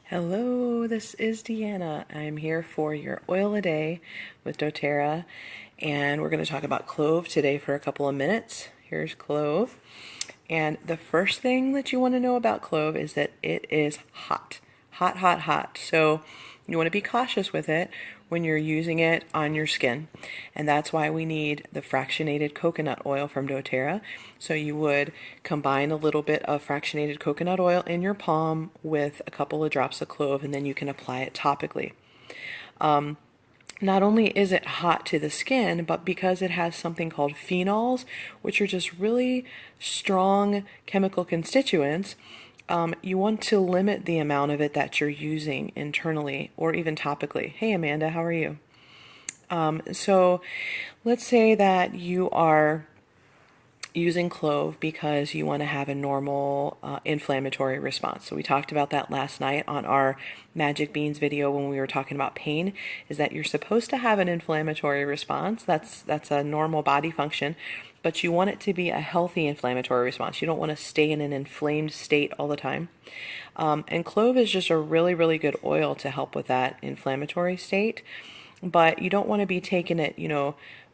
Hello, this is Deanna. I'm here for your oil a day with doTERRA, and we're going to talk about clove today for a couple of minutes. Here's clove. And the first thing that you want to know about clove is that it is hot. Hot, hot, hot. So you want to be cautious with it when you're using it on your skin. And that's why we need the fractionated coconut oil from doTERRA. So you would combine a little bit of fractionated coconut oil in your palm with a couple of drops of clove, and then you can apply it topically. Not only is it hot to the skin, but because it has something called phenols, which are just really strong chemical constituents, you want to limit the amount of it that you're using internally or even topically. Hey Amanda, how are you? So let's say that you are using clove because you want to have a normal inflammatory response. So we talked about that last night on our Magic Beans video when we were talking about pain, is that you're supposed to have an inflammatory response. That's a normal body function, but you want it to be a healthy inflammatory response. You don't want to stay in an inflamed state all the time. And clove is just a really, really good oil to help with that inflammatory state. But you don't want to be taking it,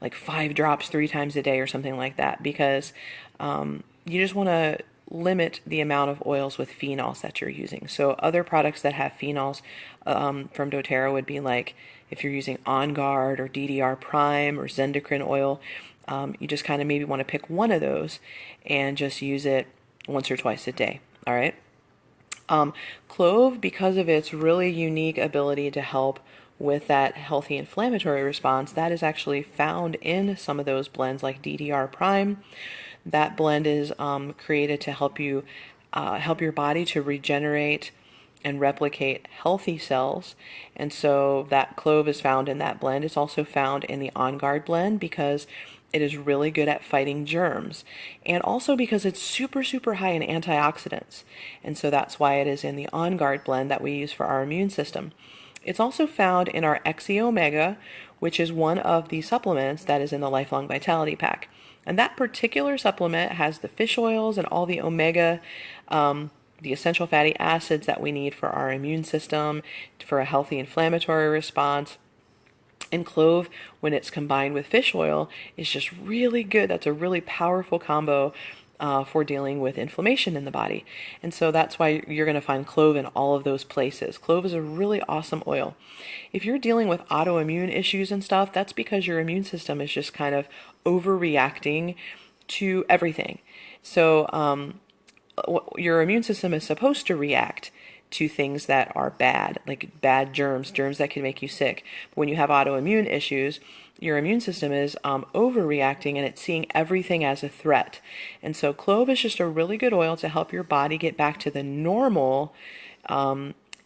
like 5 drops 3 times a day or something like that, because you just want to limit the amount of oils with phenols that you're using. So other products that have phenols from doTERRA would be like if you're using On Guard or DDR Prime or Zendocrine oil, you just kind of maybe want to pick one of those and just use it once or twice a day. All right. Clove, because of its really unique ability to help with that healthy inflammatory response, that is actually found in some of those blends like DDR Prime. That blend is created to help you help your body to regenerate and replicate healthy cells. And so that clove is found in that blend. It's also found in the On Guard blend because it is really good at fighting germs, and also because it's super, super high in antioxidants. And so that's why it is in the On Guard blend that we use for our immune system. It's also found in our Xe Omega, which is one of the supplements that is in the Lifelong Vitality Pack. And that particular supplement has the fish oils and all the omega, the essential fatty acids that we need for our immune system, for a healthy inflammatory response. And clove, when it's combined with fish oil, is just really good. That's a really powerful combo for dealing with inflammation in the body. And so that's why you're going to find clove in all of those places. Clove is a really awesome oil. If you're dealing with autoimmune issues and stuff, that's because your immune system is just kind of overreacting to everything. So your immune system is supposed to react to things that are bad, like bad germs that can make you sick. But when you have autoimmune issues, your immune system is overreacting and it's seeing everything as a threat. And so clove is just a really good oil to help your body get back to the normal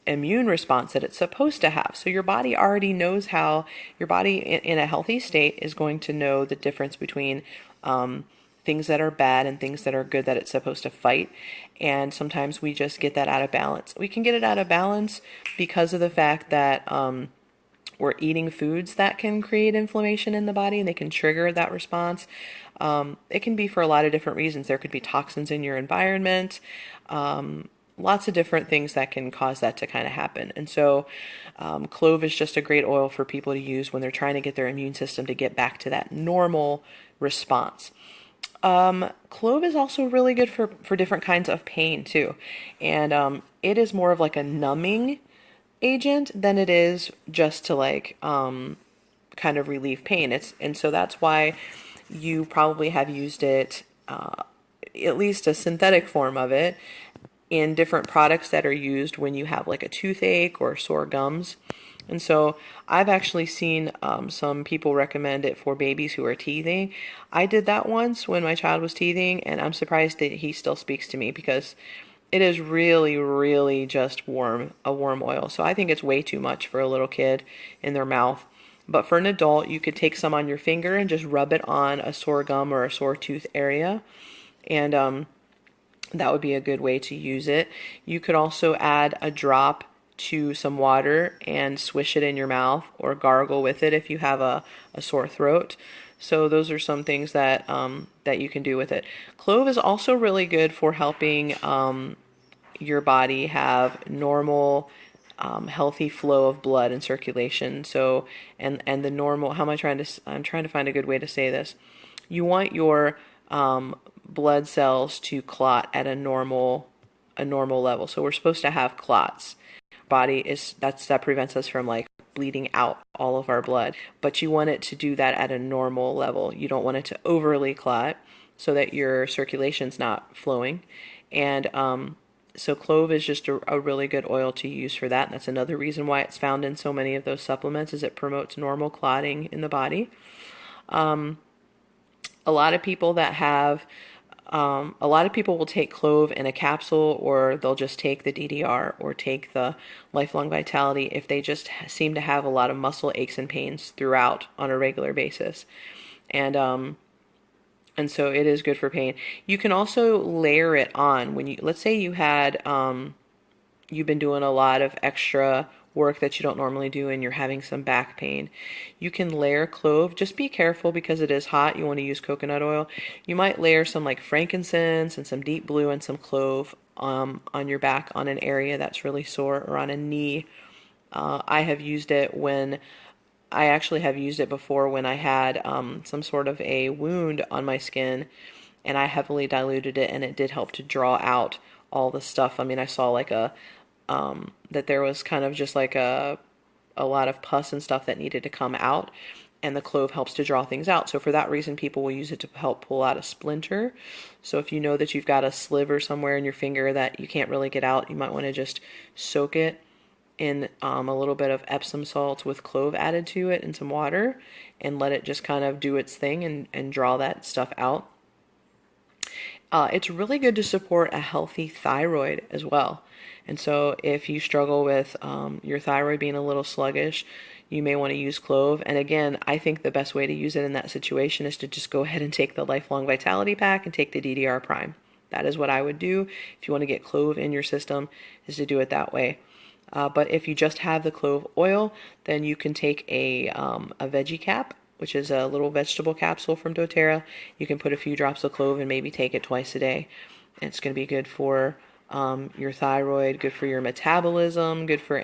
immune response that it's supposed to have. So your body already knows how, your body in a healthy state is going to know the difference between things that are bad and things that are good that it's supposed to fight. And sometimes we just get that out of balance. We can get it out of balance because of the fact that we're eating foods that can create inflammation in the body and they can trigger that response. It can be for a lot of different reasons. There could be toxins in your environment, lots of different things that can cause that to kind of happen. And so clove is just a great oil for people to use when they're trying to get their immune system to get back to that normal response. Clove is also really good for different kinds of pain too. And it is more of like a numbing agent than it is just to like kind of relieve pain. And so that's why you probably have used it, at least a synthetic form of it, in different products that are used when you have like a toothache or sore gums. And so I've actually seen some people recommend it for babies who are teething. I did that once when my child was teething, and I'm surprised that he still speaks to me because it is really, really just a warm oil. So I think it's way too much for a little kid in their mouth. But for an adult, you could take some on your finger and just rub it on a sore gum or a sore tooth area. And that would be a good way to use it. You could also add a drop to some water and swish it in your mouth or gargle with it if you have a sore throat. So those are some things that that you can do with it. Clove is also really good for helping your body have normal healthy flow of blood and circulation. So, and the normal, how am I trying to, I'm trying to find a good way to say this. You want your blood cells to clot at a normal level. So we're supposed to have clots. Body is that prevents us from like bleeding out all of our blood, but you want it to do that at a normal level. You don't want it to overly clot so that your circulation's not flowing. And so clove is just a really good oil to use for that. And that's another reason why it's found in so many of those supplements, is it promotes normal clotting in the body. A lot of people that have a lot of people will take clove in a capsule, or they'll just take the DDR or take the lifelong vitality if they just seem to have a lot of muscle aches and pains throughout on a regular basis. And so it is good for pain. You can also layer it on when you, let's say you had you've been doing a lot of extra work that you don't normally do and you're having some back pain. You can layer clove. Just be careful because it is hot. You want to use coconut oil. You might layer some like frankincense and some deep blue and some clove on your back on an area that's really sore, or on a knee. I have used it when I actually have used it before when I had some sort of a wound on my skin, and I heavily diluted it, and it did help to draw out all the stuff. I mean, I saw like that there was kind of just like a lot of pus and stuff that needed to come out, and the clove helps to draw things out. So for that reason, people will use it to help pull out a splinter. So if you know that you've got a sliver somewhere in your finger that you can't really get out, you might want to just soak it in a little bit of Epsom salts with clove added to it and some water, and let it just kind of do its thing and draw that stuff out. It's really good to support a healthy thyroid as well. And so if you struggle with your thyroid being a little sluggish, you may want to use clove. And again, I think the best way to use it in that situation is to just go ahead and take the Lifelong Vitality Pack and take the DDR Prime. That is what I would do if you want to get clove in your system, is to do it that way. But if you just have the clove oil, then you can take a veggie cap, which is a little vegetable capsule from doTERRA. You can put a few drops of clove and maybe take it twice a day. It's going to be good for your thyroid, good for your metabolism, good for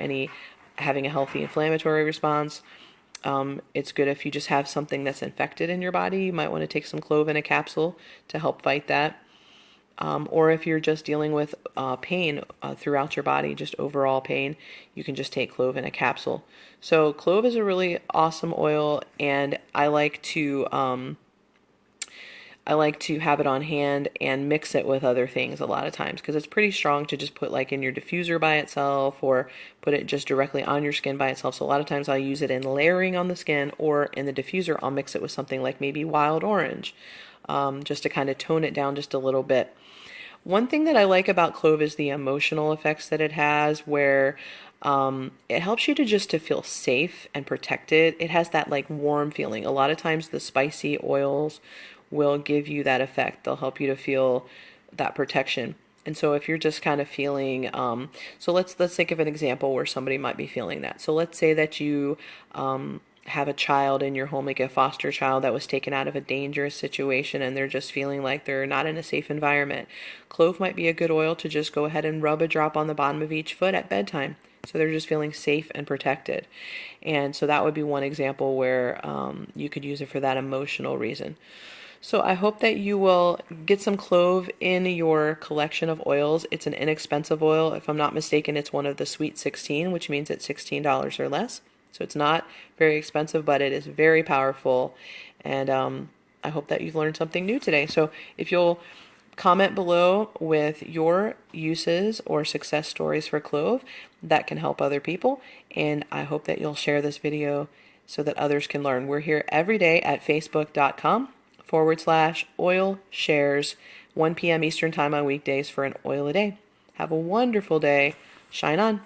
having a healthy inflammatory response. It's good if you just have something that's infected in your body. You might want to take some clove in a capsule to help fight that. Or if you're just dealing with pain throughout your body, just overall pain, you can just take clove in a capsule. So clove is a really awesome oil, and I like to have it on hand and mix it with other things a lot of times, because it's pretty strong to just put like in your diffuser by itself, or put it just directly on your skin by itself. So a lot of times I'll use it in layering on the skin, or in the diffuser I'll mix it with something like maybe wild orange, just to kind of tone it down just a little bit. One thing that I like about clove is the emotional effects that it has, where it helps you to feel safe and protected. It has that like warm feeling. A lot of times the spicy oils will give you that effect. They'll help you to feel that protection. And so if you're just kind of feeling, so let's think of an example where somebody might be feeling that. So let's say that you have a child in your home, like a foster child that was taken out of a dangerous situation, and they're just feeling like they're not in a safe environment. Clove might be a good oil to just go ahead and rub a drop on the bottom of each foot at bedtime, so they're just feeling safe and protected. And so that would be one example where you could use it for that emotional reason. So I hope that you will get some clove in your collection of oils. It's an inexpensive oil. If I'm not mistaken, it's one of the Sweet 16, which means it's $16 or less. So it's not very expensive, but it is very powerful. And I hope that you've learned something new today. So if you'll comment below with your uses or success stories for clove, that can help other people. And I hope that you'll share this video so that others can learn. We're here every day at facebook.com/oil shares, 1 p.m. Eastern time on weekdays for an oil a day. Have a wonderful day. Shine on.